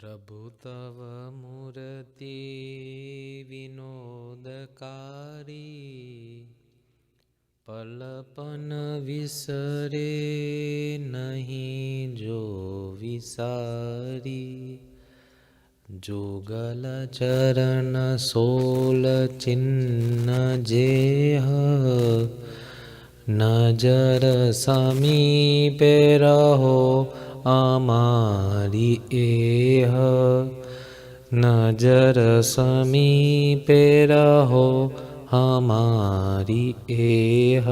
प्रभु तव मूर्ति विनोदकारी पलपन विसरे नहीं जो विसारी जुगल चरण सोल चिन्ह जेह नजर समीपे रहो आमारी एह नजर समीपे रहो हमारी एह।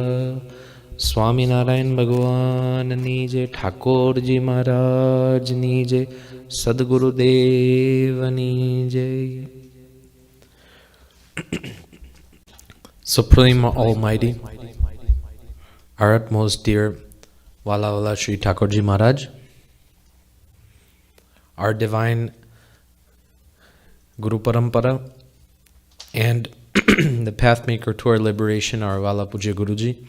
स्वामी नारायण भगवान नीजे, ठाकुर जी महाराज नीजे, सदगुरुदेव नीजे। Supreme Almighty, our utmost dear Wala Wala Shri Thakurji Maharaj, our divine Guru Parampara, and the pathmaker to our liberation, our Wala Puja Guruji,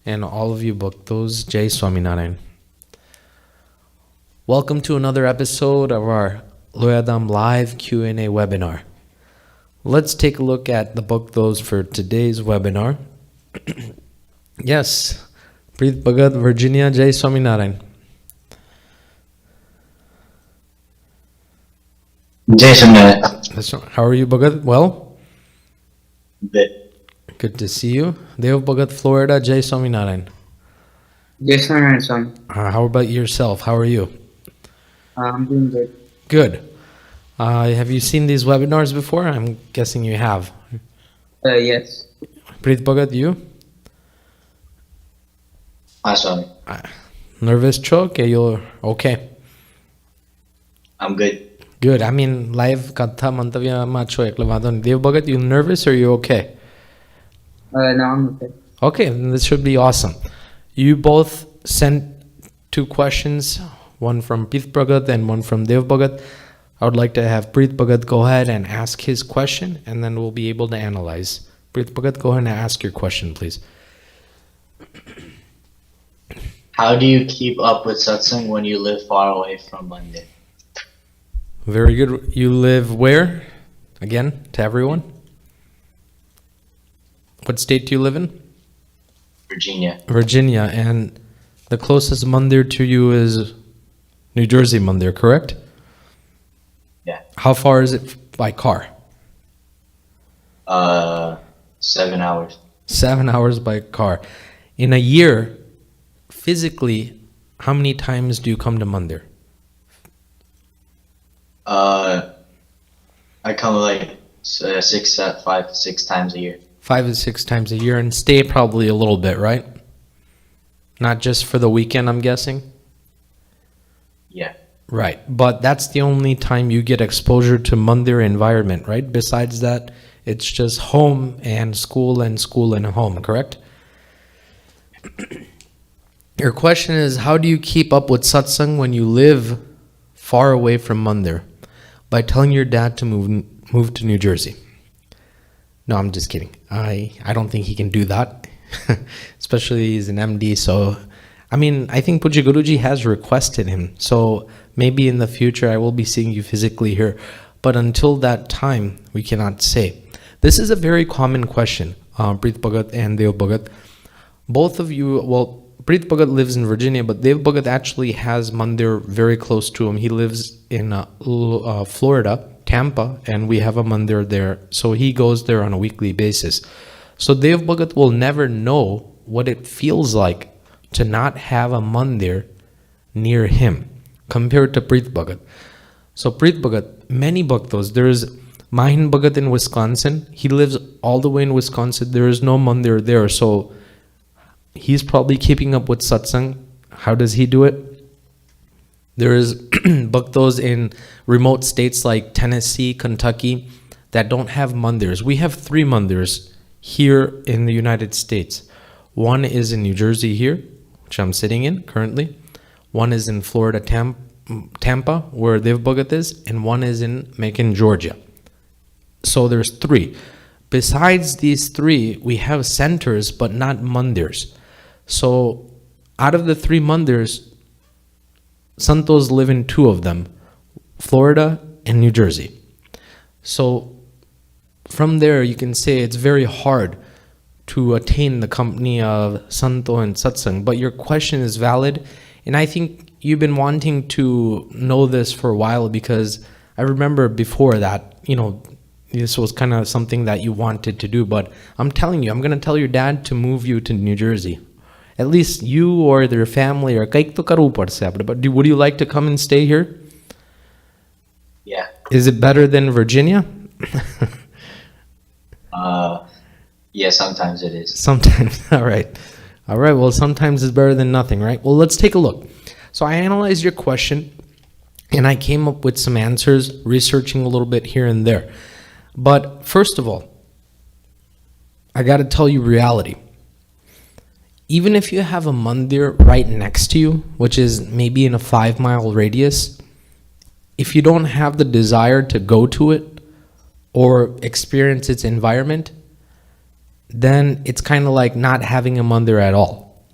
and all of you Bhaktos, Jai Swami Narayan. Welcome to another episode of our Loyadham live Q&A webinar. Let's take a look at the Bhaktos for today's webinar. Yes, Preet Bhagat, Virginia, Jai Swami Narayan. Jai Narayan. How are you, Bhagat? Well? Good. Good to see you. Dev Bhagat, Florida, Jai Swami Narayan. Jai Narayan, Swami. How about yourself? How are you? I'm doing good. Good. Have you seen these webinars before? I'm guessing you have. Yes. Preet Bhagat, you? Swami. Nervous choke? You're okay? I'm good. Good. I mean, live katha mantavya ma cho ekla vado nahi. Dev Bhagat, you nervous or you okay? No, I'm okay. Okay, then this should be awesome. You both sent two questions, one from Preet Bhagat and one from Dev Bhagat. I would like to have Preet Bhagat go ahead and ask his question, and then we'll be able to analyze. Preet Bhagat, go ahead and ask your question, please. How do you keep up with satsang when you live far away from Mandir? Very good. You live where? Again, to everyone. What state do you live in? Virginia. Virginia. And the closest Mandir to you is New Jersey Mandir, correct? Yeah. How far is it by car? 7 hours. 7 hours by car. In a year, physically, how many times do you come to Mandir? I come like 6 times a year. 5 to 6 times a year, and stay probably a little bit, right? Not just for the weekend, I'm guessing? Yeah. Right, but that's the only time you get exposure to Mandir environment, right? Besides that, it's just home and school and home, correct? Your question is, how do you keep up with satsang when you live far away from Mandir? By telling your dad to move to New Jersey. No, I'm just kidding. I don't think he can do that. Especially he's an MD, so I mean, I think Puja Guruji has requested him. So maybe in the future I will be seeing you physically here. But until that time, we cannot say. This is a very common question, Preet Bhagat and Dev Bhagat. Both of you, well, Preet Bhagat lives in Virginia, but Dev Bhagat actually has Mandir very close to him. He lives in Florida, Tampa, and we have a Mandir there. So he goes there on a weekly basis. So Dev Bhagat will never know what it feels like to not have a Mandir near him compared to Preet Bhagat. So Preet Bhagat, many Bhaktos, there is Mahin Bhagat in Wisconsin. He lives all the way in Wisconsin. There is no Mandir there. So he's probably keeping up with satsang. How does he do it? There is Bhaktos in remote states like Tennessee, Kentucky that don't have Mandirs. We have 3 Mandirs here in the United States. One is in New Jersey here, which I'm sitting in currently. One is in Florida, Tampa, where Dev Bhagat is, and one is in Macon, Georgia. So there's 3. Besides these 3, we have centers, but not Mandirs. So out of the 3 Mandirs, Santos live in 2 of them. Florida, and New Jersey. So from there, you can say it's very hard to attain the company of Santo and Satsang. But your question is valid, and I think you've been wanting to know this for a while, because I remember before that, this was kind of something that you wanted to do. But I'm telling you, I'm going to tell your dad to move you to New Jersey. At least you or their family, or kaik to karu padse apne. But would you like to come and stay here? Yeah. Is it better than Virginia? Yeah, sometimes it is. Sometimes. All right. Well, sometimes it's better than nothing, right? Well, let's take a look. So I analyzed your question, and I came up with some answers, researching a little bit here and there. But first of all, I got to tell you reality. Even if you have a mandir right next to you, which is maybe in a 5-mile radius, if you don't have the desire to go to it or experience its environment, then it's kind of like not having a mandir at all.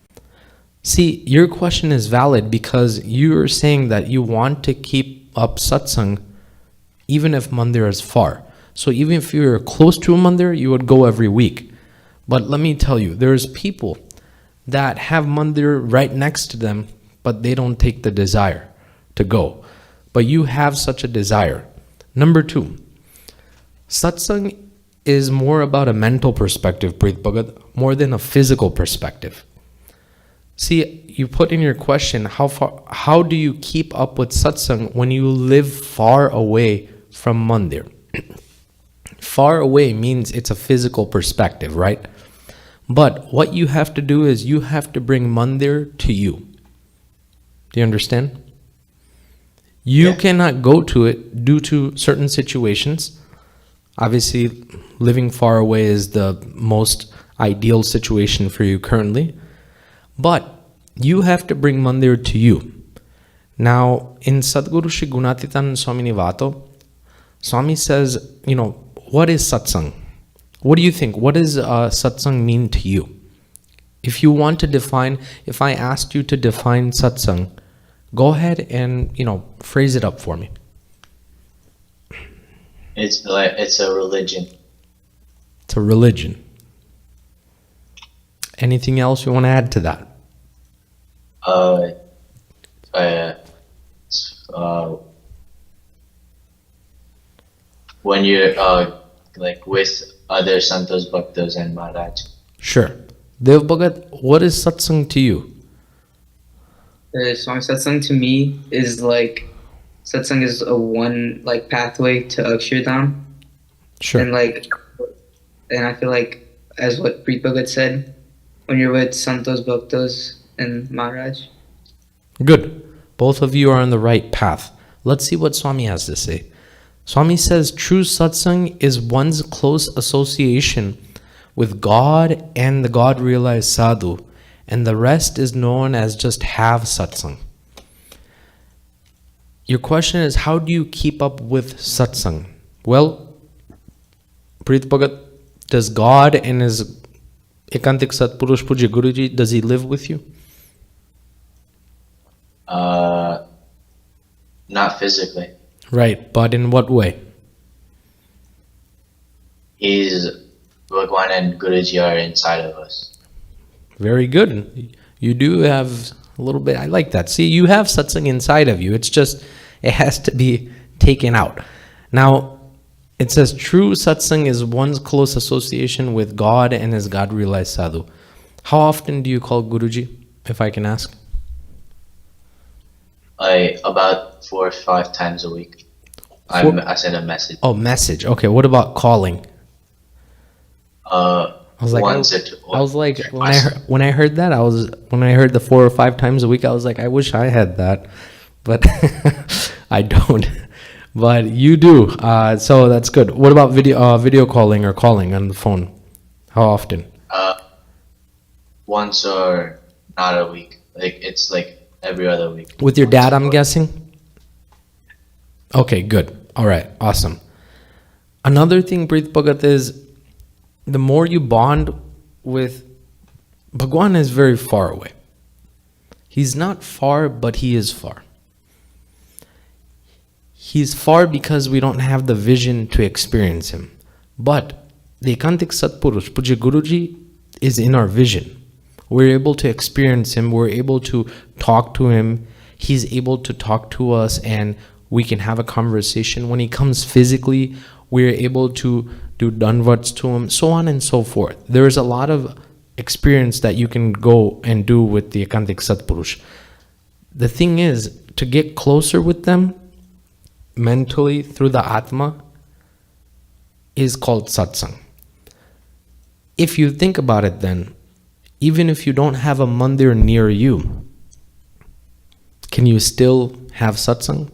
See, your question is valid because you're saying that you want to keep up satsang even if mandir is far. So even if you're close to a mandir, you would go every week. But let me tell you, there's people that have mandir right next to them, but they don't take the desire to go. But you have such a desire. Number 2, satsang is more about a mental perspective, Preet Bhagat, more than a physical perspective. See, you put in your question, how do you keep up with satsang when you live far away from mandir? Far away means it's a physical perspective, right? But what you have to do is you have to bring mandir to you. Do you understand? You cannot go to it due to certain situations. Obviously, living far away is the most ideal situation for you currently. But you have to bring mandir to you. Now, in Sadguru Shri Gunatitan Swami Nivato, Swami says, what is satsang? What do you think? What does satsang mean to you? If you want to define, if I asked you to define satsang, go ahead and, phrase it up for me. It's a religion. It's a religion. Anything else you want to add to that? When you're with other santos, bhaktas, and Maharaj. Sure. Dev Bhagat, what is satsang to you? Swami, satsang to me is satsang is a one pathway to Akshardham. Sure. And I feel like, as what Preet Bhagat said, when you're with santos, bhaktas, and Maharaj. Good. Both of you are on the right path. Let's see what Swami has to say. Swami says true satsang is one's close association with God and the God-realized sadhu, and the rest is known as just have satsang. Your question is, how do you keep up with satsang? Well, Preet Bhagat, does God and his Ekantik Satpurush Puja Guruji, does he live with you? Not physically. Right, but in what way? He's Bhagwan and Guruji are inside of us. Very good. You do have a little bit, I like that. See, you have satsang inside of you. It's just, it has to be taken out. Now, it says true satsang is one's close association with God and his God-realized sadhu. How often do you call Guruji, if I can ask? About 4 or 5 times a week. I send a message. Oh, message. Okay, what about calling? I was like, when I heard that, when I heard the 4 or 5 times a week, I was like, I wish I had that, but I don't. But you do, so that's good. What about video calling or calling on the phone? How often? Once or not a week. It's every other week. With your dad, I'm guessing? Okay, good. All right, awesome. Another thing, Preet Bhagat, is the more you bond with Bhagwan is very far away. He's not far, but he is far. He's far because we don't have the vision to experience him. But the Ekantik Satpurush, Puja Guruji, is in our vision. We're able to experience him. We're able to talk to him. He's able to talk to us and we can have a conversation. When he comes physically, we're able to do danvats to him, so on and so forth. There's a lot of experience that you can go and do with the Ekantik Satpurush. The thing is, to get closer with them mentally through the Atma is called Satsang. If you think about it then, even if you don't have a mandir near you, can you still have Satsang?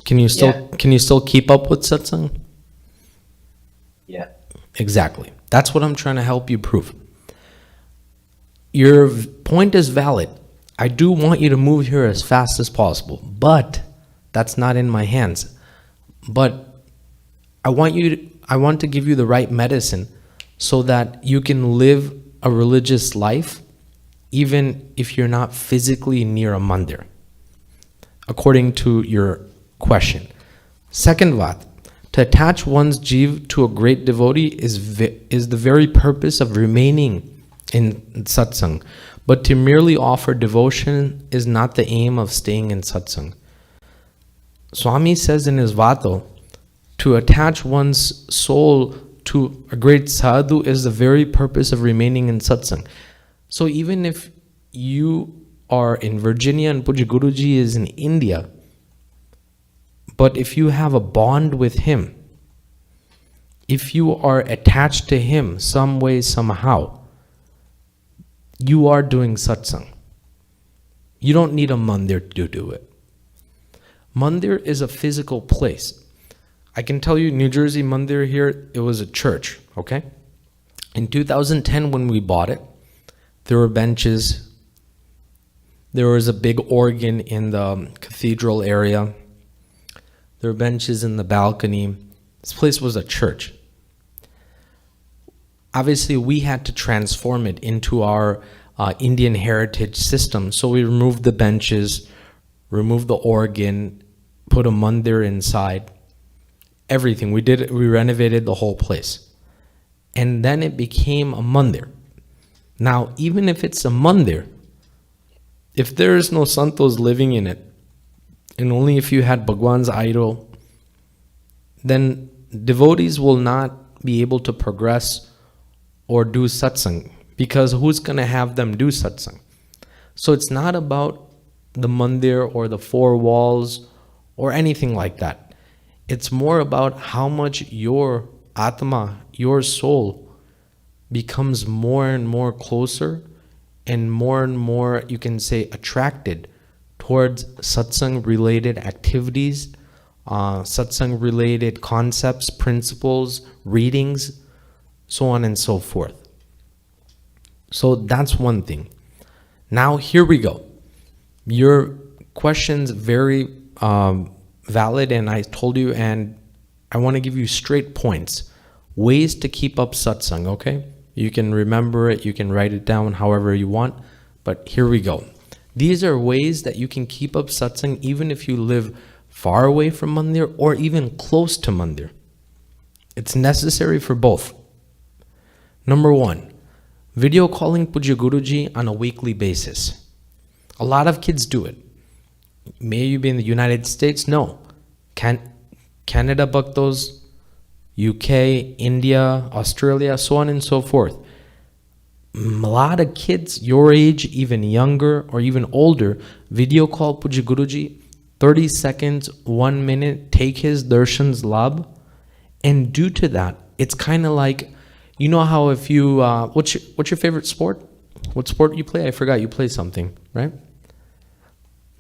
Can you still keep up with Satsang? Yeah. Exactly. That's what I'm trying to help you prove. Your point is valid. I do want you to move here as fast as possible, but that's not in my hands. But I want to give you the right medicine so that you can live a religious life even if you're not physically near a mandir, according to your question. Second vat, to attach one's jiv to a great devotee is the very purpose of remaining in satsang, but to merely offer devotion is not the aim of staying in satsang. Swami says in his vato, to attach one's soul to a great sadhu is the very purpose of remaining in satsang. So even if you are in Virginia and Puja Guruji is in India, but if you have a bond with him, if you are attached to him some way, somehow, you are doing satsang. You don't need a mandir to do it. Mandir is a physical place. I can tell you, New Jersey Mandir here, it was a church, okay? In 2010 when we bought it, there were benches. There was a big organ in the cathedral area. There were benches in the balcony. This place was a church. Obviously, we had to transform it into our Indian heritage system. So we removed the benches, removed the organ, put a mandir inside. Everything. We renovated the whole place. And then it became a mandir. Now, even if it's a mandir, if there is no santos living in it, and only if you had bhagwan's idol, then devotees will not be able to progress or do satsang, because who's going to have them do satsang? So it's not about the mandir or the four walls or anything like that. It's more about how much your atma, your soul, becomes more and more closer and more, you can say, attracted towards satsang-related activities, satsang-related concepts, principles, readings, so on and so forth. So that's one thing. Now here we go. Your question's very valid, and I told you, and I want to give you straight points, ways to keep up satsang, okay? You can remember it, you can write it down however you want, but here we go. These are ways that you can keep up satsang even if you live far away from mandir or even close to mandir. It's necessary for both. Number one, video calling Puja Guruji on a weekly basis. A lot of kids do it. May you be in the United States? No. Canada Bhaktos, UK, India, Australia, so on and so forth. A lot of kids your age, even younger or even older, video call Puja Guruji, 30 seconds, 1 minute, take his darshans labh. And due to that, it's kind of like, you know how if you, what's your favorite sport? What sport you play? I forgot, you play something, right?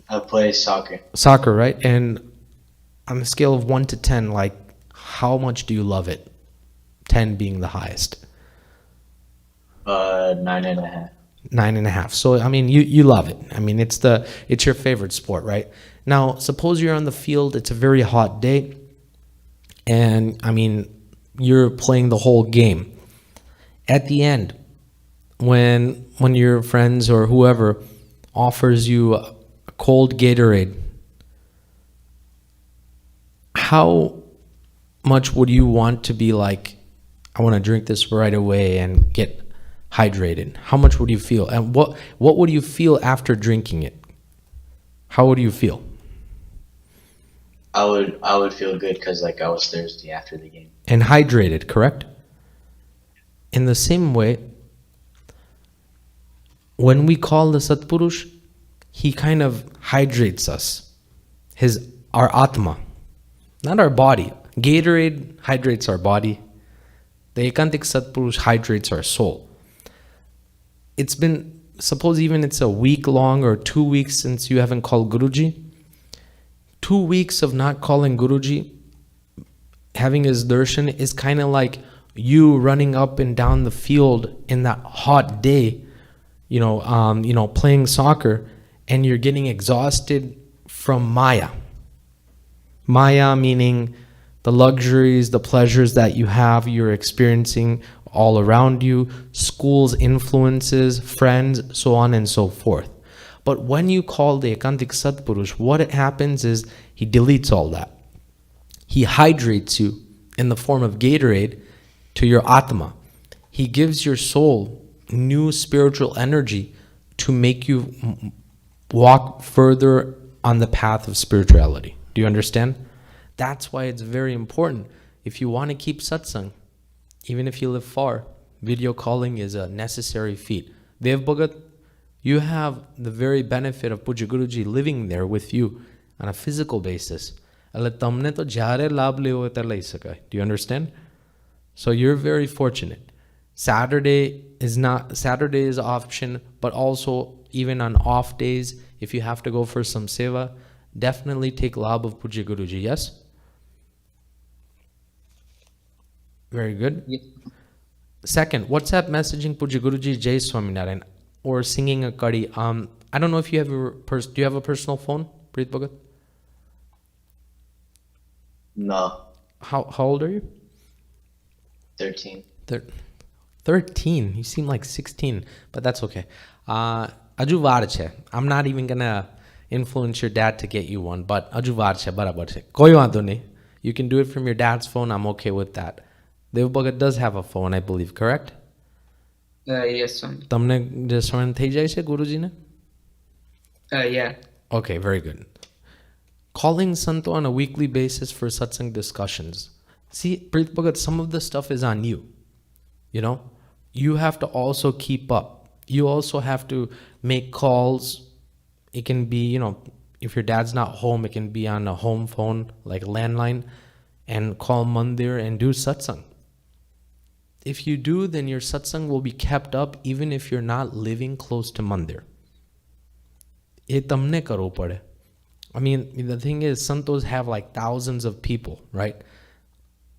I play soccer. Soccer, right? And on a scale of 1 to 10, like, how much do you love it? 10 being the highest. 9.5. 9.5. So, I mean, you love it. I mean, it's your favorite sport, right? Now, suppose you're on the field, it's a very hot day, and, I mean, you're playing the whole game. At the end, when your friends or whoever offers you a cold Gatorade, how much would you want to be like, I want to drink this right away and get hydrated? How much would you feel? And what would you feel after drinking it? How would you feel? I would feel good because like I was thirsty after the game. And hydrated, correct? In the same way, when we call the Satpurush, he kind of hydrates us. Our Atma, not our body. Gatorade hydrates our body. The Ekantik Satpurush hydrates our soul. It's been, suppose even it's a week long or 2 weeks since you haven't called Guruji. 2 weeks of not calling Guruji, having his darshan, is kind of like you running up and down the field in that hot day, playing soccer, and you're getting exhausted from Maya. Maya meaning the luxuries, the pleasures that you're experiencing all around you, school's influences, friends, so on and so forth. But when you call the Ekantik Satpurush, what happens is he deletes all that. He hydrates you in the form of Gatorade to your Atma. He gives your soul new spiritual energy to make you walk further on the path of spirituality. Do you understand? That's why it's very important. If you want to keep satsang, even if you live far, video calling is a necessary feat. Dev Bhagat, you have the very benefit of Puja Guruji living there with you on a physical basis. Do you understand? So you're very fortunate. Saturday is option, but also even on off days, if you have to go for some seva, definitely take labh of Puja Guruji, yes? Very good. Yeah. Second, WhatsApp messaging Puja Guruji Jai Swaminarayan or singing a kadi. I don't know if you have do you have a personal phone, Preet Bhagat? No. How old are you? 13. 13. You seem like 16, but that's okay. Aju var chhe. I'm not even gonna influence your dad to get you one, but aju var chhe, barabar chhe. Koi vando nahi. You can do it from your dad's phone. I'm okay with that. Dev Bhagat does have a phone, I believe, correct? Yes, Swami. Tamne jaswan thai jai che Guruji ne? Yeah. Okay, very good. Calling Santo on a weekly basis for satsang discussions. See, Preet Bhagat, some of the stuff is on you. You have to also keep up. You also have to make calls. It can be, if your dad's not home, it can be on a home phone, like a landline, and call Mandir and do satsang. If you do, then your satsang will be kept up even if you're not living close to Mandir. Ye tamne karo pade. I mean, the thing is, santos have like thousands of people, right?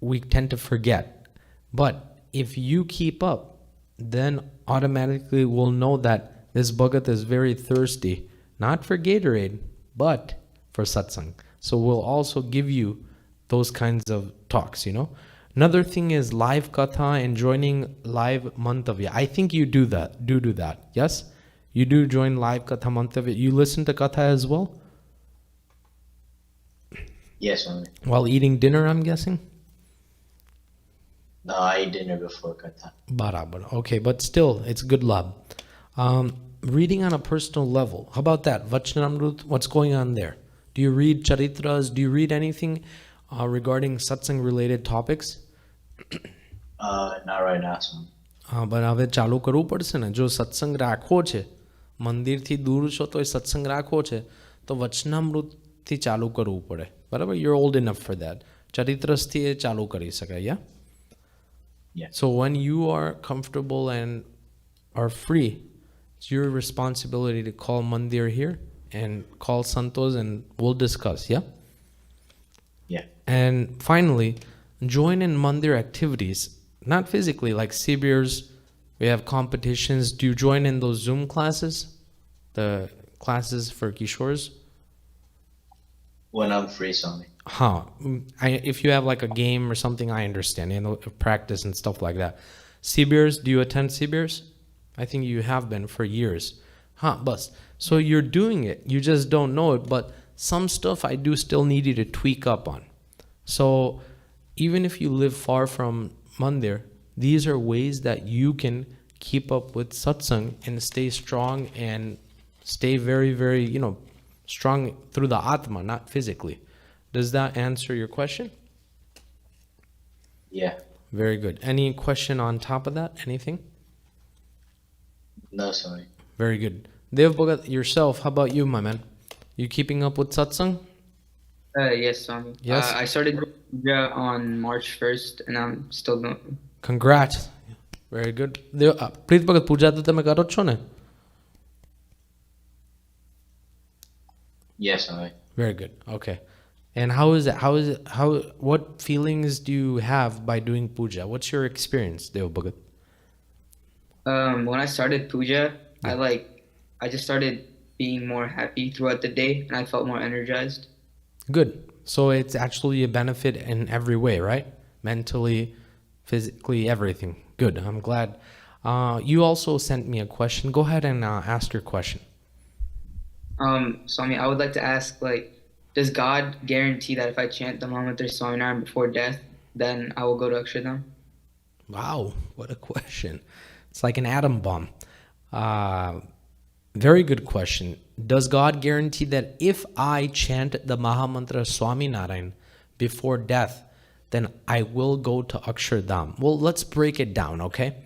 We tend to forget. But if you keep up, then automatically we'll know that this Bhagat is very thirsty, not for Gatorade, but for satsang. So we'll also give you those kinds of talks, Another thing is live katha and joining live mantavya. I think you do that. Do that. Yes? You do join live katha mantavya. You listen to katha as well? Yes, Swami. While eating dinner, I'm guessing? No, I ate dinner before Katha. Barabar. Okay, but still, it's good lab. Reading on a personal level. How about that? Vachanamrut, what's going on there? Do you read charitras? Do you read anything regarding satsang-related topics? Not right now, Swami. But હવે ચાલુ કરવું પડશે ને. જો સત્સંગ રાખવો છે, મંદિરથી દૂર છો તો એ સત્સંગ રાખવો છે, તો વચનામૃતથી ચાલુ કરવું પડે. બરાબર? You're old enough for that. ચરિત્રથી એ ચાલુ કરી શકાય, yeah? Yeah. So when you are comfortable and are free, it's your responsibility to call Mandir here and call Santos and we'll discuss, yeah? Yeah. And finally, join in Mandir activities, not physically, like Sibirs, we have competitions. Do you join in those Zoom classes? The classes for Kishores? When I'm free, Swami. If you have like a game or something, I understand, practice and stuff like that. Sibirs, do you attend Sibirs? I think you have been for years. Bus. So you're doing it, you just don't know it, but some stuff I do still need you to tweak up on. So even if you live far from Mandir, these are ways that you can keep up with satsang and stay strong and stay very, very, strong through the Atma, not physically. Does that answer your question? Yeah. Very good. Any question on top of that? Anything? No, Swami. Very good. Dev Bhagat, yourself, how about you, my man? You keeping up with satsang? Yes, Swami. Yes. I started puja on March 1st, and I'm still going. Congrats. Very good. Preet Bhagat, puja to તમે કરો છો ને? Yes, Swami. Very good. Okay. And how is it? What feelings do you have by doing puja? What's your experience, Dev Bhagat? When I started puja, I just started being more happy throughout the day, and I felt more energized. Good. So it's actually a benefit in every way, right? Mentally, physically, everything. Good. I'm glad. You also sent me a question. Go ahead and ask your question. Swami, I would like to ask, does God guarantee that if I chant the Mahamantra Swami before death, then I will go to Akshardham? Wow, what a question. It's like an atom bomb. Very good question. Does God guarantee that if I chant the Mahamantra Swami Narayan before death, then I will go to Akshardham? Well, let's break it down, okay?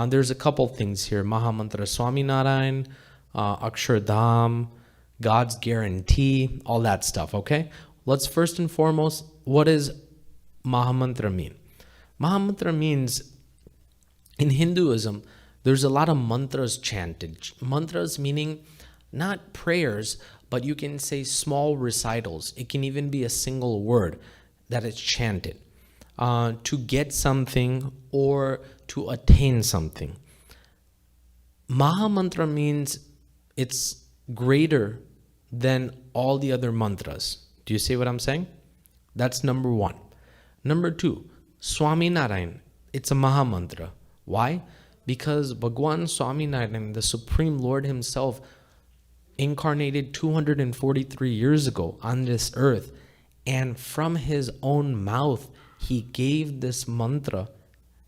There's a couple things here. Mahamantra Swami Narayan, Akshardham, God's guarantee, all that stuff, okay? Let's first and foremost, what does Mahamantra mean? Mahamantra means, in Hinduism, there's a lot of mantras chanted. Mantras meaning not prayers, but you can say small recitals. It can even be a single word that is chanted to get something or to attain something. Mahamantra means it's greater than all the other mantras. Do you see what I'm saying? That's number one. Number two, Swami Narayan. It's a Mahamantra. Why? Because Bhagwan Swami Narayan, the Supreme Lord himself, incarnated 243 years ago on this earth, and from his own mouth, he gave this mantra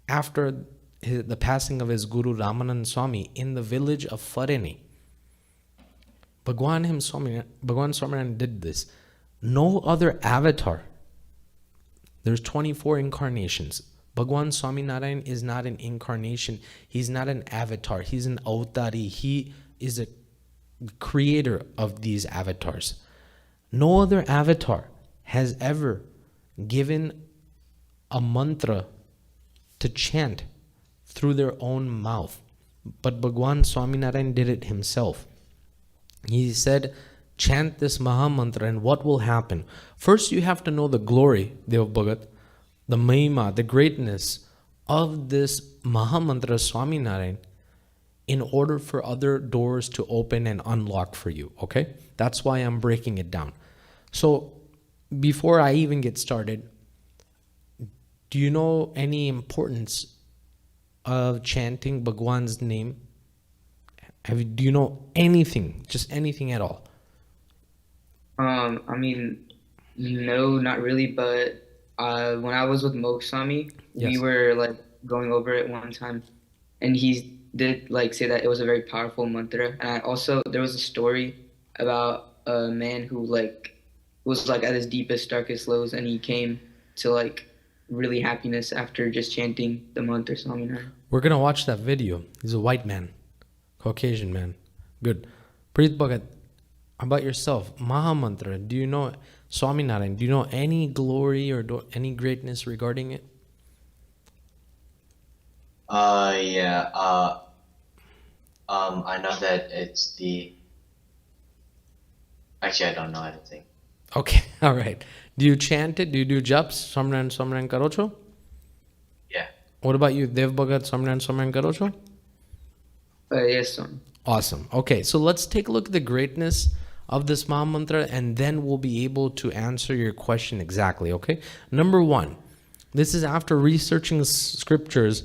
after the passing of his Guru Ramanand Swami in the village of Fareni. Bhagwan Swaminarayan did this. No other avatar. There's 24 incarnations. Bhagwan Swaminarayan is not an incarnation. He's not an avatar. He's an avatari. He is a creator of these avatars. No other avatar has ever given a mantra to chant through their own mouth. But Bhagwan Swaminarayan did it himself. He said, chant this Mahamantra and what will happen? First you have to know the glory, Dev Bhagat, the mahima, the greatness of this Mahamantra Swaminarayan in order for other doors to open and unlock for you, okay? That's why I'm breaking it down. So before I even get started, do you know any importance of chanting Bhagwan's name? Do you know anything, just anything at all? I mean, no, not really, but when I was with Moksami, Yes. we were going over it one time, and he did say that it was a very powerful mantra. And there was a story about a man who was at his deepest, darkest lows, and he came to really happiness after just chanting the mantra Swaminarayan. We're gonna watch that video. He's a white man, Caucasian man. Good. Preet Bhagat, how about yourself? Mahamantra, do you know Swaminarayan? Do you know any glory or any greatness regarding it? Yeah. I know that it's the. Actually, I don't know anything. Okay, all right. Do you chant it? Do you do japs? Swamnaran karo છો? Yeah. What about you, Dev Bhagat? Swamnaran karo છો? Yes, son. Awesome. Okay, so let's take a look at the greatness of this Mahamantra and then we'll be able to answer your question exactly, okay? Number one, this is after researching scriptures.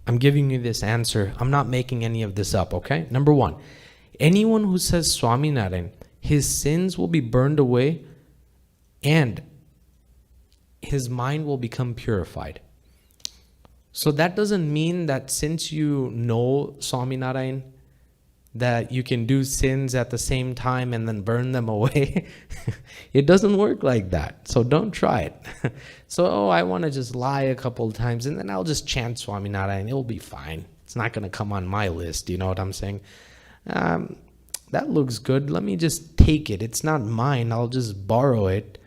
I'm giving you this answer. I'm not making any of this up, okay? Number one, anyone who says Swami Narayan, his sins will be burned away and his mind will become purified. So that doesn't mean that since you know Swami Narayan, that you can do sins at the same time and then burn them away. It doesn't work like that. So don't try it. So, I want to just lie a couple of times and then I'll just chant Swami Narayan. It'll be fine. It's not going to come on my list. You know what I'm saying? That looks good. Let me just take it. It's not mine. I'll just borrow it.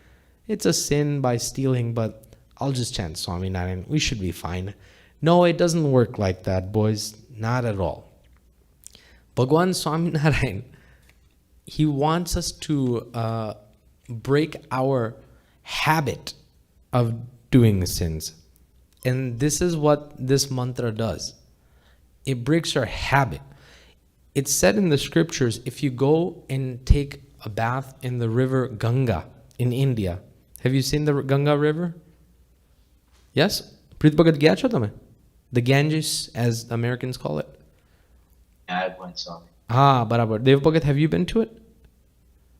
It's a sin by stealing, but I'll just chant Swami Narayan. We should be fine. No, it doesn't work like that, boys. Not at all. Bhagwan Swami Narayan, he wants us to break our habit of doing sins. And this is what this mantra does. It breaks our habit. It's said in the scriptures, if you go and take a bath in the river Ganga in India. Have you seen the Ganga river? Yes? Preet Bhagat gaya cho tame? The Ganges, as Americans call it. I went Swami. Barabar. Dev Bhagat, have you been to it?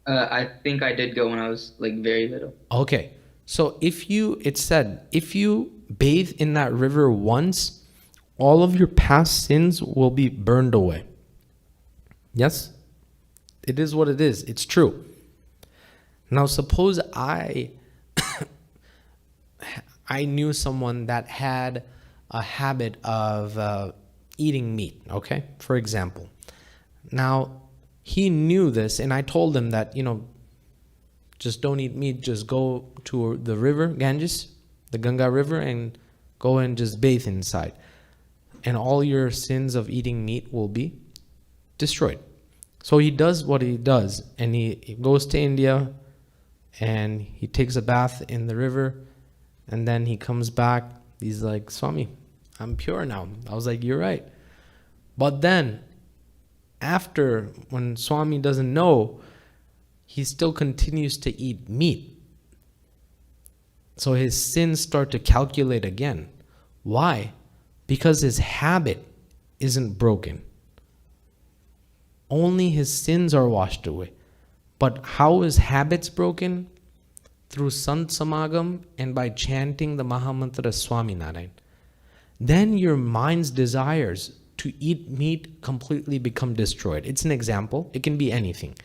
I think I did go when I was like very little. Okay. So it's said, if you bathe in that river once, all of your past sins will be burned away. Yes? It is what it is. It's true. Now suppose I knew someone that had a habit of eating meat, okay? For example. Now, he knew this, and I told him that, just don't eat meat, just go to the river, Ganges, the Ganga river, and go and just bathe inside. And all your sins of eating meat will be destroyed. So he does what he does, and he goes to India, and he takes a bath in the river, and then he comes back. He's like, Swami, I'm pure now. I was like, you're right. But then, after, when Swami doesn't know, he still continues to eat meat. So his sins start to calculate again. Why? Because his habit isn't broken. Only his sins are washed away. But how is habits broken? Through Sant Samagam and by chanting the Mahamantra Swami Narayan. Then your mind's desires to eat meat completely become destroyed. It's an example. It can be anything.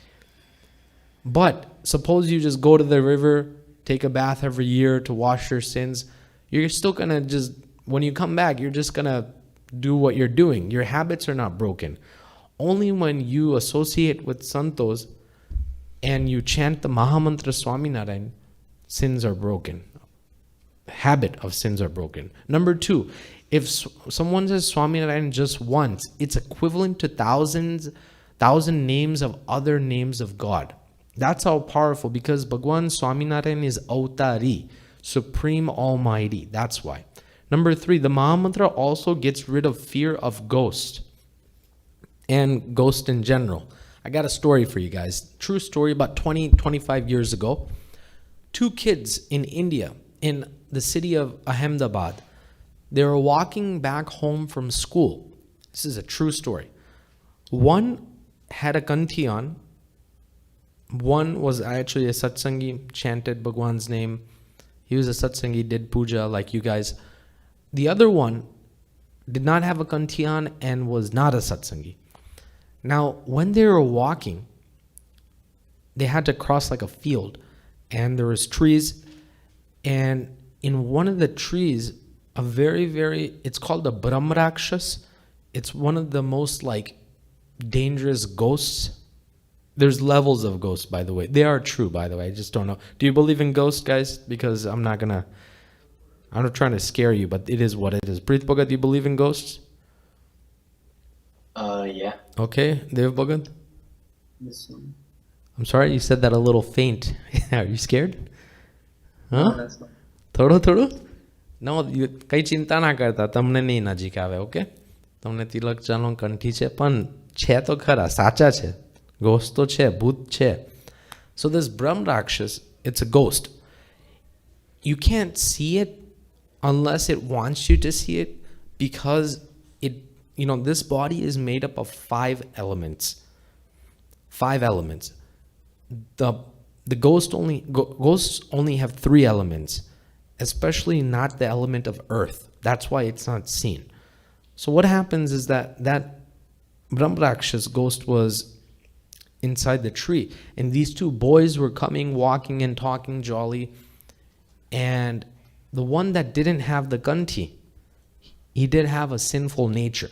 But suppose you just go to the river, take a bath every year to wash your sins. You're still going to just, when you come back, you're just going to do what you're doing. Your habits are not broken. Only when you associate with Santos and you chant the Mahamantra Swami Narayan, sins are broken. Habit of sins are broken. Number 2, if someone says Swami Narayan just once, it's equivalent to thousand names of other names of God. That's how powerful, because Bhagwan Swami Narayan is Autari, Supreme Almighty. That's why. Number 3, the Mahamantra also gets rid of fear of ghosts and ghost in general. I got a story for you guys. True story, about 25 years ago. 2 kids in India, in the city of Ahmedabad, they were walking back home from school. This is a true story. One had a kanti on. One was actually a satsangi, chanted Bhagwan's name. He was a satsangi, did puja like you guys. The other one did not have a kanti on and was not a satsangi. Now, when they were walking, they had to cross like a field, and there was trees, and in one of the trees, a it's called a Brahmarakshas. It's one of the most dangerous ghosts. There's levels of ghosts, by the way. They are true, by the way. I just don't know. Do you believe in ghosts, guys? Because I'm not trying to scare you, but it is what it is. Preet Bhagat, do you believe in ghosts? Yeah. Okay. Dev Bhagat? Yes, sir. I'm sorry, you said that a little faint. Are you scared? Huh? No, that's not. થોડું? No, કઈ ચિંતા ના કરતા, તમને નહીં નજીક આવે, okay? તમને તિલક ચાલો કંઠી છે, પણ છે તો ખરા, સાચા છે. Ghost તો છે, ભૂત છે. So this Brahmarakshas, it's a ghost. You can't see it unless it wants you to see it, because this body is made up of 5 elements. 5 elements. The ghosts only have 3 elements. especially not the element of earth. That's why it's not seen. So what happens is that Brahmarakshas ghost was inside the tree, and these two boys were coming, walking and talking jolly, and the one that didn't have the ganti, he did have a sinful nature.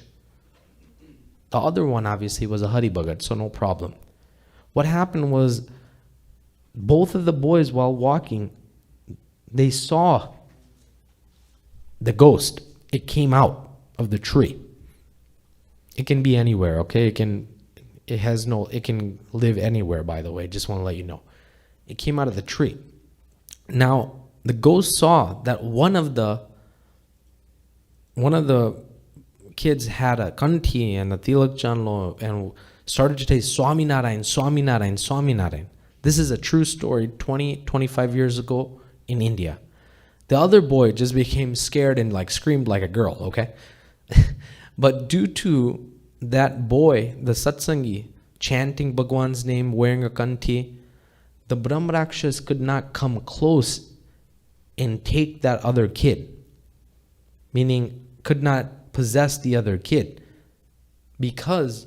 The other one obviously was a Hari Bhagat, so no problem. What happened was, both of the boys while walking, they saw the ghost. It came out of the tree. It can be anywhere, okay? It can live anywhere, by the way. Just want to let you know. It came out of the tree. Now, the ghost saw that one of the kids had a kanti and a tilak chanlo and started to say Swami Narayan, Swami Narayan, Swami Narayan. This is a true story 25 years ago in India. The other boy just became scared and screamed like a girl, okay? But due to that boy, the Satsangi, chanting Bhagwan's name, wearing a kanti, the Brahmarakshas could not come close and take that other kid. Meaning, could not possess the other kid. Because,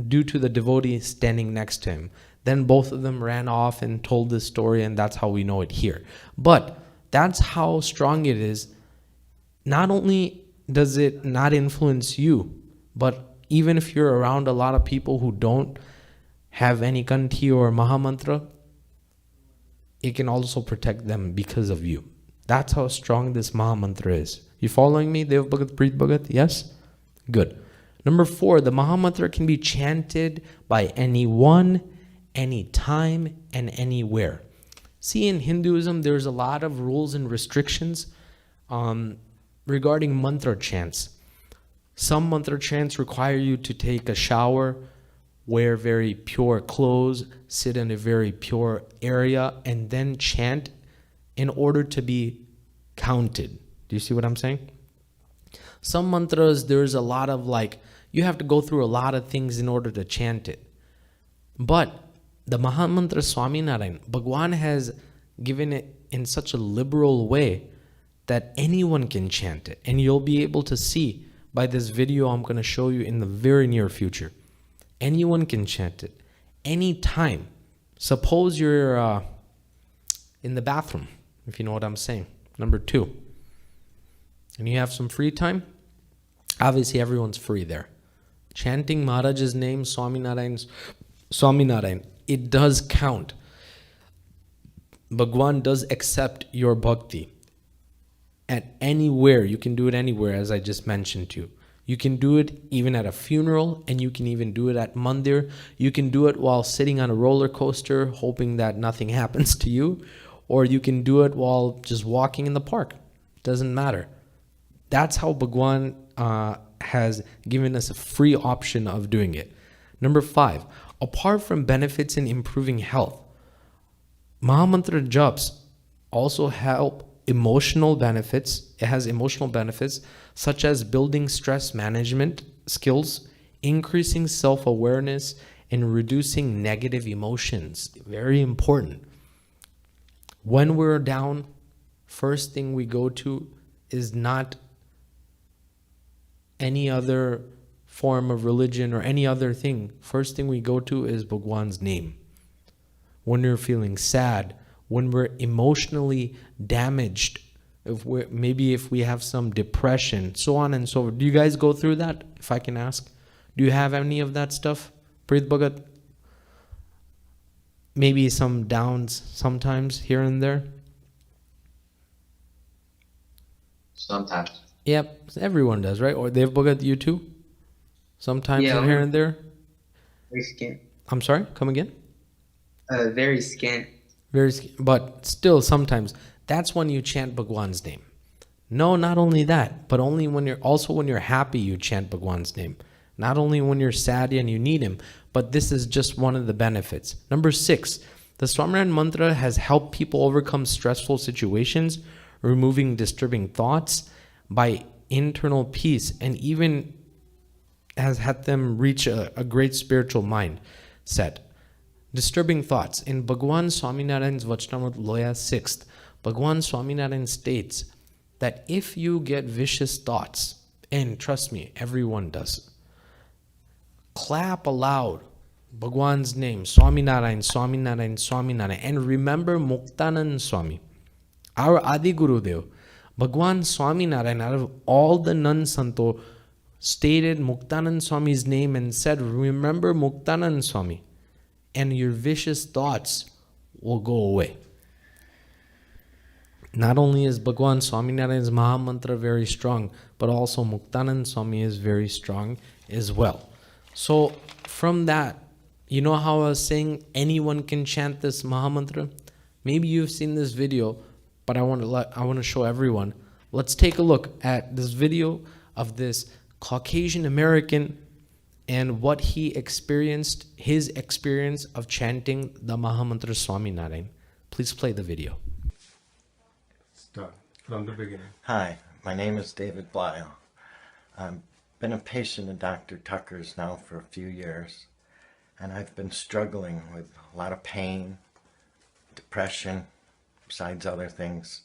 due to the devotee standing next to him. Then both of them ran off and told this story, and that's how we know it here. But that's how strong it is. Not only does it not influence you, but even if you're around a lot of people who don't have any kanti or Mahamantra, it can also protect them because of you. That's how strong this Mahamantra is. You following me? Dev Bhagat, Preet Bhagat? Yes? Good. Number 4, the Mahamantra can be chanted by anyone, anytime, and anywhere. See, in Hinduism, there's a lot of rules and restrictions regarding mantra chants. Some mantra chants require you to take a shower, wear very pure clothes, sit in a very pure area, and then chant in order to be counted. Do you see what I'm saying? Some mantras, there's a lot of you have to go through a lot of things in order to chant it. But the Mahamantra Swami Narayan, Bhagwan has given it in such a liberal way that anyone can chant it. And you'll be able to see by this video I'm going to show you in the very near future. Anyone can chant it. Anytime. Suppose you're in the bathroom, if you know what I'm saying. Number 2. And you have some free time. Obviously everyone's free there. Chanting Maharaj's name, Swami Narayan, it does count. Bhagwan does accept your bhakti. At anywhere, you can do it anywhere, as I just mentioned to you. You can do it even at a funeral, and you can even do it at Mandir. You can do it while sitting on a roller coaster, hoping that nothing happens to you. Or you can do it while just walking in the park. Doesn't matter. That's how Bhagwan has given us a free option of doing it. Number 5, apart from benefits in improving health, Mahamantra japs also help emotional benefits. It has emotional benefits such as building stress management skills, increasing self-awareness, and reducing negative emotions. Very important. When we're down, first thing we go to is not any other form of religion or any other thing. First thing we go to is Bhagwan's name. When we're feeling sad, when we're emotionally damaged, if we have some depression, so on and so forth. Do you guys go through that, if I can ask? Do you have any of that stuff? Preet Bhagat? Maybe some downs sometimes here and there? Sometimes. Yep, everyone does, right? Or Dev Bhagat, you too? Sometimes here and there? Very scant. I'm sorry, come again? Very scant. But still sometimes. That's when you chant Bhagwan's name. No, not only that, but only when you're happy you chant Bhagwan's name. Not only when you're sad and you need him, but this is just one of the benefits. Number 6, the Swaminarayan mantra has helped people overcome stressful situations, removing disturbing thoughts by internal peace, and even has had them reach a great spiritual mindset. Disturbing thoughts. In Bhagwan Swaminarayan's Vachanamrut Loya 6th, Bhagwan Swaminarayan states that if you get vicious thoughts, and trust me, everyone does, clap aloud Bhagwan's name, Swaminarayan, Swaminarayan, Swaminarayan, and remember Muktanand Swami, our Adi Gurudev. Bhagwan Swaminarayan, out of all the nuns Santo, stated Muktanand Swami's name and said, remember Muktanand Swami, and your vicious thoughts will go away. Not only is Bhagwan Swaminarayan's Mahamantra very strong, but also Muktanand Swami is very strong as well. So from that, you know how I was saying anyone can chant this Mahamantra? Maybe you've seen this video, but I want to show everyone. Let's take a look at this video of this Caucasian American and what he experienced, his experience of chanting the Mahamantra Swami Narayan. Please play the video. Start from the beginning. Hi, my name is David Blyle. I've been a patient of Dr. Tucker's now for a few years, and I've been struggling with a lot of pain, depression, besides other things,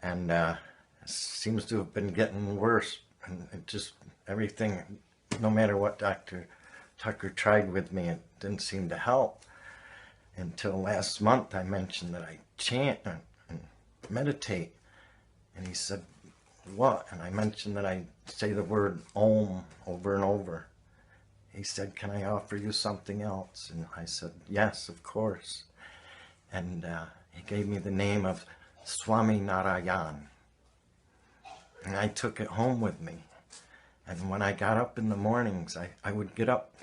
and it seems to have been getting worse, and it just, everything, no matter what Dr. Tucker tried with me, it didn't seem to help. Until last month I mentioned that I chant and meditate, and he said, what? And I mentioned that I say the word Om over and over. He said, can I offer you something else? And I said, yes, of course. And he gave me the name of Swami Narayan. And I took it home with me. And when I got up in the mornings, I would get up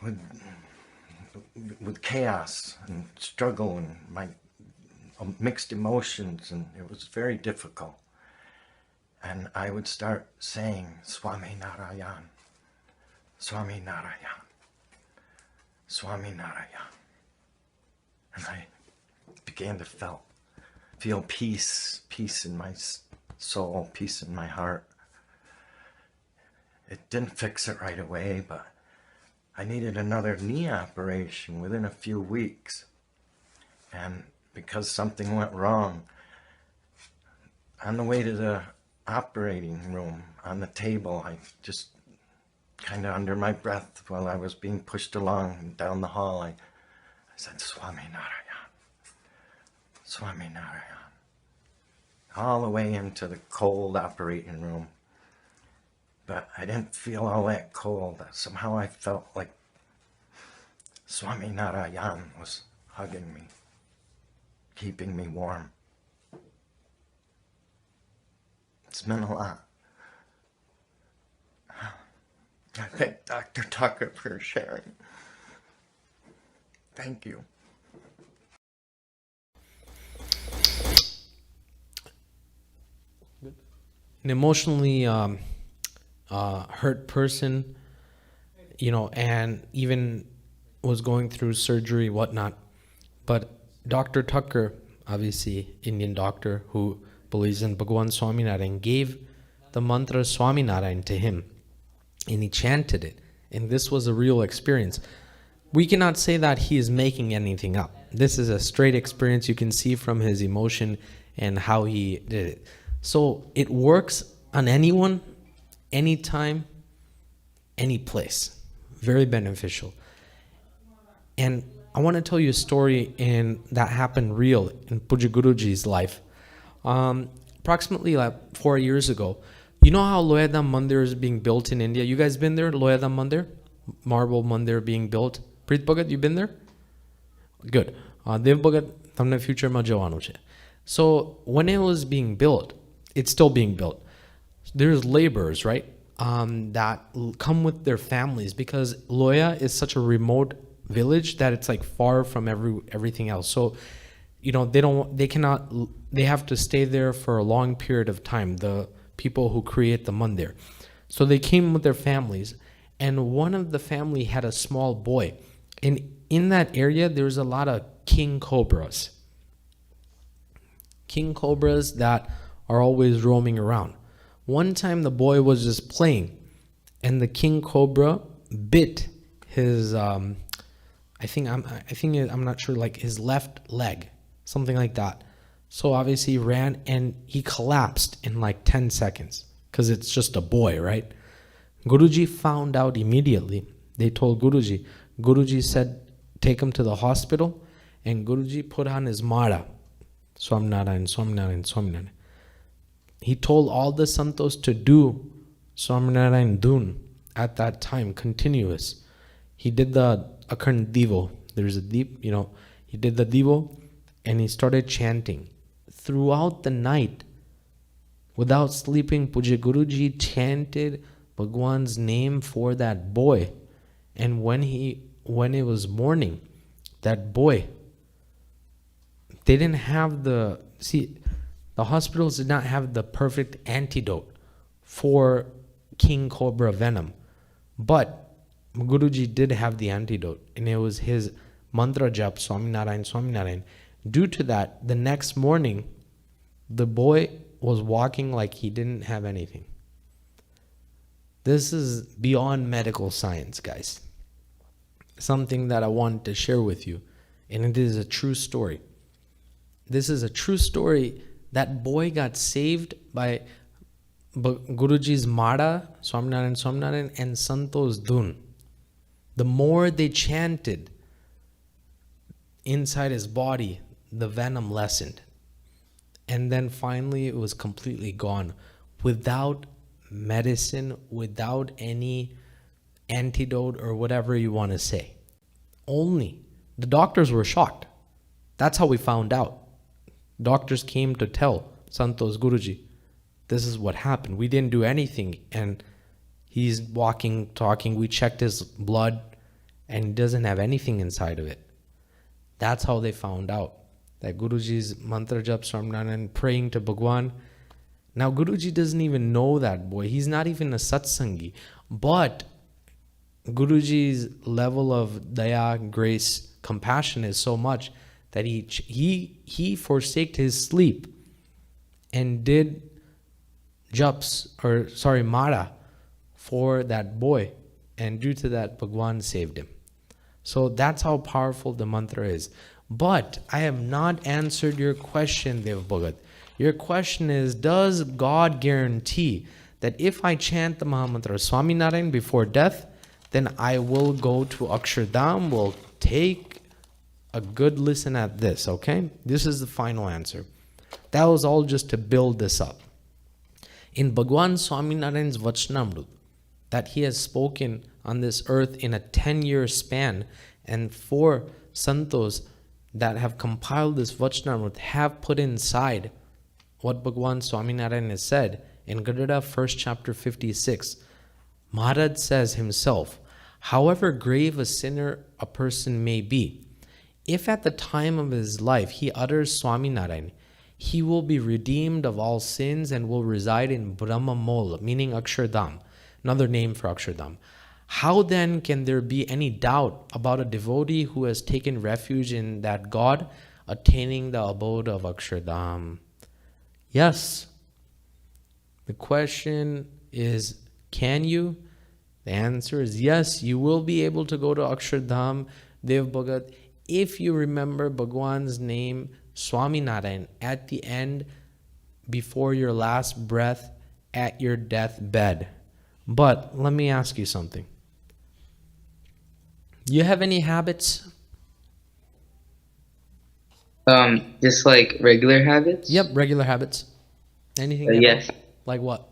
with chaos and struggle and my mixed emotions, and it was very difficult. And I would start saying, Swami Narayan, Swami Narayan, Swami Narayan. And I began to feel peace in my soul, peace in my heart. It didn't fix it right away, but I needed another knee operation within a few weeks. And because something went wrong, on the way to the operating room, on the table, I just kind of under my breath while I was being pushed along down the hall, I said, Swami Narayan, Swami Narayan, all the way into the cold operating room. But I didn't feel all that cold. Somehow I felt like Swami Narayan was hugging me, keeping me warm. It's meant a lot. I thank Dr. Tucker for sharing. Thank you. An emotionally hurt person, you know, and even was going through surgery, whatnot. But Dr. Tucker, obviously Indian doctor who believes in Bhagwan Swaminarayan, gave the mantra Swaminarayan to him, and he chanted it, and this was a real experience. We cannot say that he is making anything up. This is a straight experience. You can see from his emotion and how he did it. So it works on anyone, anytime, any place. Very beneficial. And I want to tell you a story that happened real in Puja Guruji's life. Approximately like 4 years ago, you know how Loyadhammandir is being built in India? You guys been there? Loyadhammandir? Marble Mandir being built. Preet Bhagat, you been there? Good. Dev Bhagat, tamne future ma jawanu che. So when it was being built, it's still being built. There's laborers, right? That come with their families, because Loya is such a remote village that it's like far from everything else. So, you know, they have to stay there for a long period of time, the people who create the mandir. So they came with their families, and one of the family had a small boy. And in that area, there's a lot of king cobras. King cobras that are always roaming around. One time the boy was just playing, and the king cobra bit his, I'm not sure, like his left leg, something like that. So obviously he ran and he collapsed in like 10 seconds because it's just a boy, right? Guruji found out immediately. They told Guruji. Guruji said, take him to the hospital, and Guruji put on his mara. Swaminarayan, Swaminarayan, Swaminarayan. He told all the santos to do Swaminarayan Dun at that time, continuous. He did the Akhand Divo. There's a deep, he did the Divo and he started chanting. Throughout the night, without sleeping, Puja Guruji chanted Bhagwan's name for that boy. And when it was morning, that boy, they didn't have the hospitals did not have the perfect antidote for king cobra venom. But Guruji did have the antidote, and it was his mantra jap, Swaminarayan, Swaminarayan. Due to that, the next morning, the boy was walking like he didn't have anything. This is beyond medical science, guys. Something that I want to share with you, and it is a true story. This is a true story. That boy got saved by Guruji's Mara, Swaminarayan, Swaminarayan, and Santo's Dun. The more they chanted inside his body, the venom lessened. And then finally it was completely gone. Without medicine, without any antidote or whatever you want to say. Only. The doctors were shocked. That's how we found out. Doctors came to tell Santos Guruji, this is what happened. We didn't do anything. And he's walking, talking. We checked his blood and he doesn't have anything inside of it. That's how they found out. That Guruji's mantra jap, Swaminarayan, praying to Bhagwan. Now Guruji doesn't even know that boy. He's not even a satsangi. But Guruji's level of daya, grace, compassion is so much that he forsaked his sleep and did Mara for that boy. And due to that, Bhagwan saved him. So that's how powerful the mantra is. But I have not answered your question, Dev Bhagat. Your question is, does God guarantee that if I chant the Mahamantra Swami Narayan before death, then I will go to Akshardham? We'll take a good listen at this, okay? This is the final answer. That was all just to build this up. In Bhagwan Swami Narayan's Vachanamrut, that he has spoken on this earth in a 10-year span, and 4 santos that have compiled this Vachanamrut have put inside what Bhagwan Swami Narayan has said in Gatorade 1st chapter 56. Maharaj says himself, however grave a sinner a person may be, if at the time of his life he utters Swami Narayan, he will be redeemed of all sins and will reside in Brahma Mol, meaning Akshardham, another name for Akshardham. How then can there be any doubt about a devotee who has taken refuge in that God attaining the abode of Akshardham? Yes. The question is, can you? The answer is yes, you will be able to go to Akshardham, Dev Bhagat, if you remember Bhagwan's name, Swami Narayan, at the end, before your last breath, at your deathbed. But let me ask you something. You have any habits? Just like regular habits? Yep, regular habits. Anything? At Yes. all? Like what?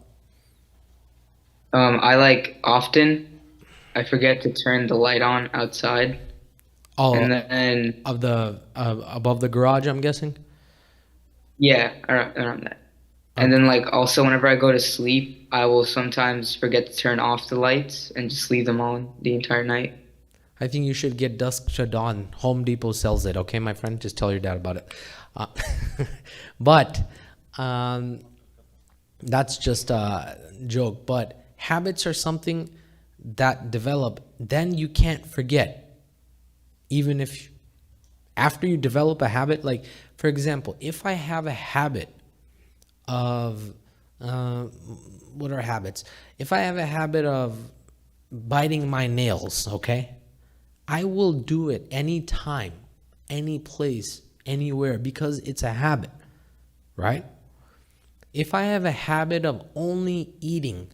I forget to turn the light on outside. Oh, And then, of the above the garage, I'm guessing. yeah, around that. And then like also whenever I go to sleep, I will sometimes forget to turn off the lights and just leave them on the entire night. I think you should get dusk to dawn. Home Depot sells it. Okay, my friend, just tell your dad about it. But that's just a joke. But habits are something that develop. Then you can't forget. Even if after you develop a habit, like for example, if I have a habit of what are habits? If I have a habit of biting my nails, okay, I will do it anytime, any place, anywhere, because it's a habit. right? If I have a habit of only eating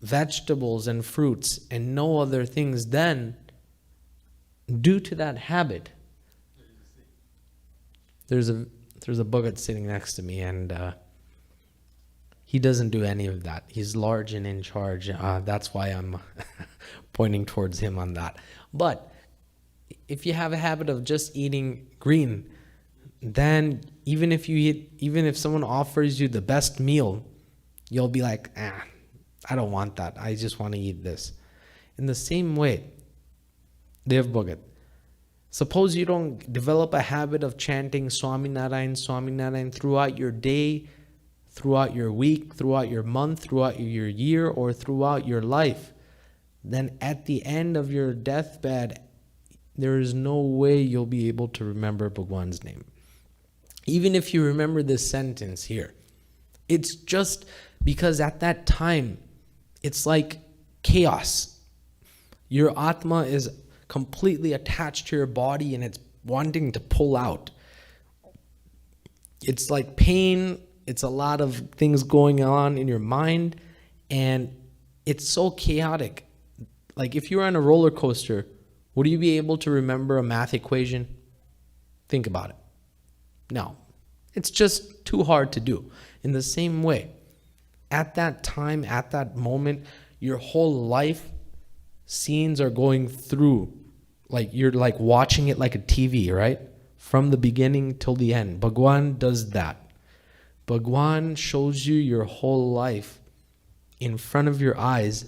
vegetables and fruits and no other things, then due to that habit, there's a bhagat sitting next to me, and he doesn't do any of that. He's large and in charge. That's why I'm pointing towards him on that. But if you have a habit of just eating green, then even if someone offers you the best meal, you'll be like, I don't want that. I just want to eat this. In the same way, Dev Bhagat, suppose you don't develop a habit of chanting Swami Narayan throughout your day, throughout your week, throughout your month, throughout your year, or throughout your life, then at the end of your deathbed, there is no way you'll be able to remember Bhagwan's name. Even if you remember this sentence here, it's just because at that time, it's like chaos. Your Atma is completely attached to your body and it's wanting to pull out. It's like pain. It's a lot of things going on in your mind, and it's so chaotic. Like if you're on a roller coaster, would you be able to remember a math equation? Think about it. No, it's just too hard to do. In the same way, at that time, at that moment, your whole life scenes are going through, like you're like watching it like a TV, right? From the beginning till the end. Bhagwan does that. Bhagwan shows you your whole life in front of your eyes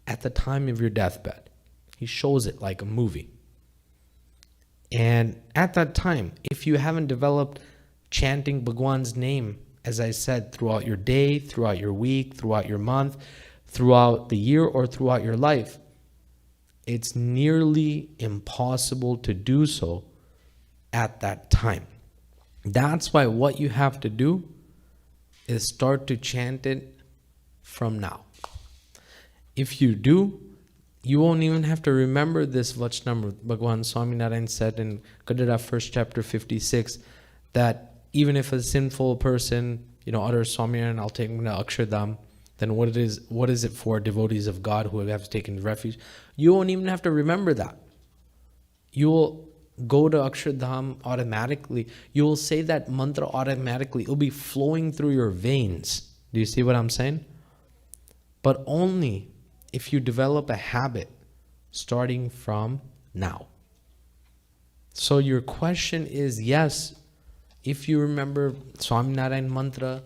at the time of your deathbed. He shows it like a movie. And at that time, if you haven't developed chanting Bhagwan's name, as I said, throughout your day, throughout your week, throughout your month, throughout the year, or throughout your life, it's nearly impossible to do so at that time. That's why what you have to do is start to chant it from now. If you do, you won't even have to remember this Vachnamrut. Bhagwan Swami Narayan said in Kadara 1st chapter 56 that even if a sinful person, utters Swaminarayan, I'll take him to Akshardham, then what is it for devotees of God who have taken refuge? You won't even have to remember that. You will go to Akshardham automatically. You will say that mantra automatically. It will be flowing through your veins. Do you see what I'm saying? But only if you develop a habit starting from now. So your question is, yes, if you remember Swaminarayan mantra,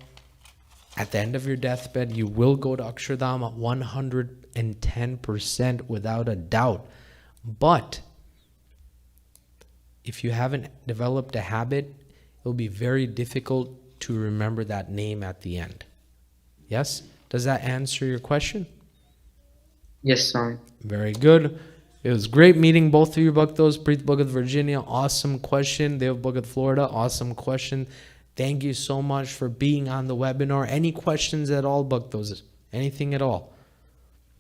at the end of your deathbed, you will go to Akshardham 110% without a doubt. But if you haven't developed a habit, it will be very difficult to remember that name at the end. Yes? Does that answer your question? Yes, Swami. Very good. It was great meeting both of you, Bhaktos. Preet Bhagat, Virginia, awesome question. Dev Bhagat, Florida, awesome question. Thank you so much for being on the webinar. Any questions at all, Bhaktos? Anything at all?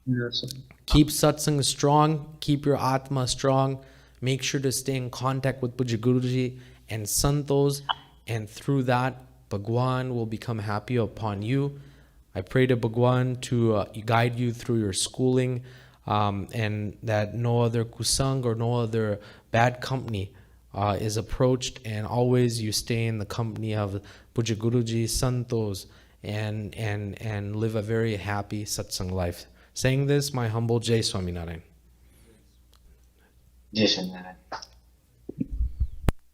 Yes. Keep satsang strong. Keep your Atma strong. Make sure to stay in contact with Puja Guruji and Santos. And through that, Bhagwan will become happy upon you. I pray to Bhagwan to guide you through your schooling, and that no other kusang or no other bad company is approached, and always you stay in the company of Puja Guruji, Santos, and live a very happy satsang life. Saying this, my humble Jai Swaminarayan. Jai Swaminarayan.